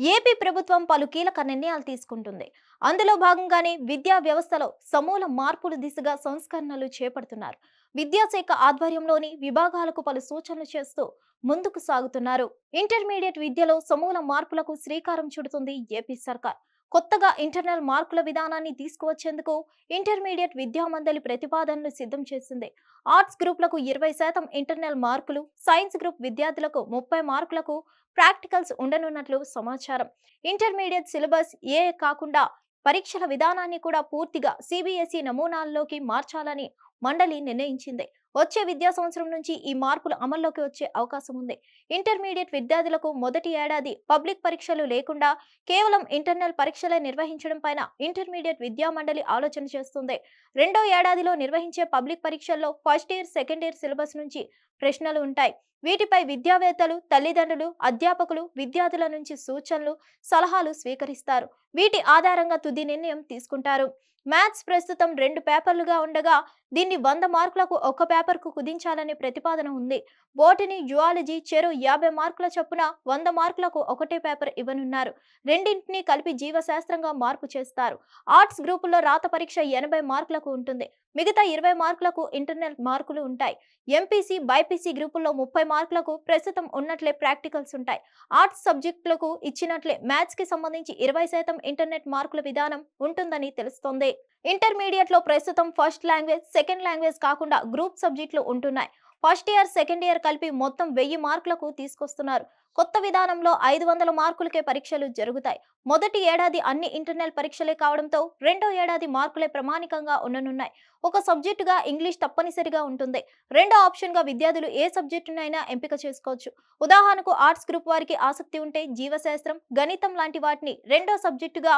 AP ప్రభుత్వం పలు కీలక నిర్ణయాలు తీసుకుంటుంది. అందులో భాగంగానే విద్యా వ్యవస్థలో సమూల మార్పుల దిశగా సంస్కరణలు చేపడుతున్నారు. విద్యాశాఖ ఆధ్వర్యంలోని విభాగాలకు పలు సూచనలు చేస్తూ ముందుకు సాగుతున్నారు. ఇంటర్మీడియట్ విద్యలో సమూల మార్పులకు శ్రీకారం చుడుతుంది ఏపీ సర్కార్. కొత్తగా ఇంటర్నల్ మార్కుల విధానాన్ని తీసుకువచ్చేందుకు ఇంటర్మీడియట్ విద్యా మండలి ప్రతిపాదనలు సిద్ధం చేసింది. ఆర్ట్స్ గ్రూప్లకు 20% ఇంటర్నల్ మార్కులు, సైన్స్ గ్రూప్ విద్యార్థులకు 30 మార్కులకు ప్రాక్టికల్స్ ఉండనున్నట్లు సమాచారం. ఇంటర్మీడియట్ సిలబస్ ఏ కాకుండా పరీక్షల విధానాన్ని కూడా పూర్తిగా సిబిఎస్ఈ నమూనాల్లోకి మార్చాలని మండలి నిర్ణయించింది. వచ్చే విద్యా సంవత్సరం నుంచి ఈ మార్పులు అమల్లోకి వచ్చే అవకాశం ఉంది. ఇంటర్మీడియట్ విద్యార్థులకు మొదటి ఏడాది పబ్లిక్ పరీక్షలు లేకుండా కేవలం ఇంటర్నల్ పరీక్షలే నిర్వహించడం పైన ఇంటర్మీడియట్ విద్యా మండలి ఆలోచన చేస్తుంది. రెండో ఏడాదిలో నిర్వహించే పబ్లిక్ పరీక్షల్లో first year, second year syllabus నుంచి ప్రశ్నలు ఉంటాయి. వీటిపై విద్యావేత్తలు, తల్లిదండ్రులు, అధ్యాపకులు, విద్యార్థుల నుంచి సూచనలు, సలహాలు స్వీకరిస్తారు. వీటి ఆధారంగా తుది నిర్ణయం తీసుకుంటారు. మ్యాథ్స్ ప్రస్తుతం 2 పేపర్లుగా ఉండగా దీన్ని 100 మార్కులకు ఒక పేపర్కు కుదించాలనే ప్రతిపాదన ఉంది. బోటనీ, జువాలజీ చెరో 50 మార్కుల చొప్పున 100 మార్కులకు ఒకటే పేపర్ ఇవ్వనున్నారు. రెండింటినీ కలిపి జీవశాస్త్రంగా మార్పు చేస్తారు. ఆర్ట్స్ గ్రూపుల్లో రాత పరీక్ష 80 మార్కులకు ఉంటుంది. మిగతా 20 మార్కులకు ఇంటర్నల్ మార్కులు ఉంటాయి. ఎంపీసీ, బైపీసీ గ్రూపుల్లో 30 మార్కులకు ప్రస్తుతం ఉన్నట్లే ప్రాక్టికల్స్ ఉంటాయి. ఆర్ట్స్ సబ్జెక్టులకు ఇచ్చినట్లే మ్యాథ్స్ కి సంబంధించి 20% ఇంటర్నెట్ మార్కుల విధానం ఉంటుందని తెలుస్తోంది. ఇంటర్మీడియట్ లో ప్రస్తుతం ఫస్ట్ లాంగ్వేజ్, సెకండ్ లాంగ్వేజ్ కాకుండా గ్రూప్ సబ్జెక్టులు ఉంటున్నాయి. ఫస్ట్ ఇయర్, సెకండ్ ఇయర్ కలిపి మొత్తం 1000 మార్కులకు తీసుకొస్తున్నారు. కొత్త విధానంలో 500 మార్కులకే పరీక్షలు జరుగుతాయి. మొదటి ఏడాది అన్ని ఇంటర్నల్ పరీక్షలే కావడంతో రెండో ఏడాది మార్కులే ప్రమాణికంగా ఉండనున్నాయి. ఒక సబ్జెక్టుగా ఇంగ్లీష్ తప్పనిసరిగా ఉంటుంది. రెండో ఆప్షన్ గా విద్యార్థులు ఏ సబ్జెక్టునైనా ఎంపిక చేసుకోవచ్చు. ఉదాహరణకు ఆర్ట్స్ గ్రూప్ వారికి ఆసక్తి ఉంటే జీవశాస్త్రం, గణితం లాంటి వాటిని రెండో సబ్జెక్టుగా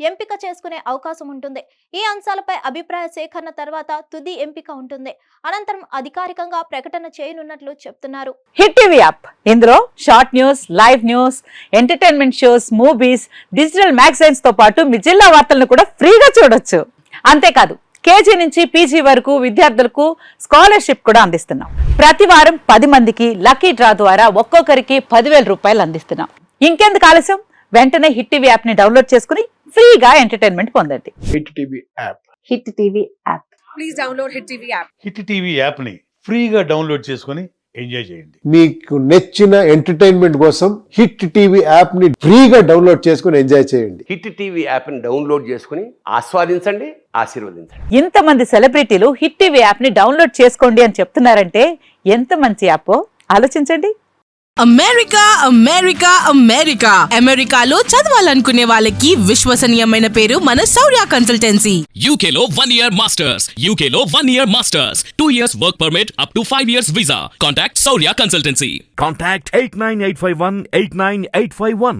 ఎంపిక చేసుకునే అవకాశం ఉంటుంది. ఈ అంశాలపై అభిప్రాయ సేకరణ తర్వాత తుది ఎంపిక ఉంటుంది. అనంతరం అధికారికంగా ప్రకటన చేయనున్నట్లు చెప్తున్నారు. హిట్ టీవీ యాప్, ఇందులో short news, live news, entertainment shows, movies, digital magazines తో పాటు మీ జిల్లా వార్తలను కూడా ఫ్రీగా చూడొచ్చు. అంతేకాదు కేజీ నుంచి పీజీ వరకు విద్యార్థులకు స్కాలర్షిప్ కూడా అందిస్తున్నాం. ప్రతి వారం 10 మందికి లక్కీ డ్రా ద్వారా ఒక్కొక్కరికి 10,000 రూపాయలు అందిస్తున్నాం. ఇంకెందుకు ఆలస్యం, వెంటనే హిట్ టీవీ యాప్ ని డౌన్లోడ్ చేసుకుని ఫ్రీగా ఎంటర్టైన్మెంట్ పొందండి. Hit TV app. Hit TV app. Please download hit TV app. Hit TV app ని ఫ్రీగా డౌన్లోడ్ చేసుకుని ఎంజాయ్ చేయండి. మీకు నచ్చిన ఎంటర్టైన్మెంట్ కోసం హిట్ టీవీ యాప్ ని ఫ్రీగా డౌన్లోడ్ చేసుకుని ఎంజాయ్ చేయండి. హిట్ టీవీ యాప్ ని డౌన్లోడ్ చేసుకుని ఆస్వాదించండి, ఆశీర్వదించండి. ఇంతమంది సెలబ్రిటీలు హిట్ టీవీ యాప్ ని డౌన్లోడ్ చేసుకోండి అని చెప్తున్నారంటే ఎంత మంచి యాప్ ఆలోచించండి. అమెరికా అమెరికా అమెరికా అమెరికాలో చదవాలనుకునే వాళ్ళకి విశ్వసనీయమైన పేరు మన శౌర్య కన్సల్టెన్సీ. UK లో 1 year masters. UK లో 1 year masters. 2 years work permit up to 5 years visa. Contact Shaurya Consultancy. Contact 89851 89851.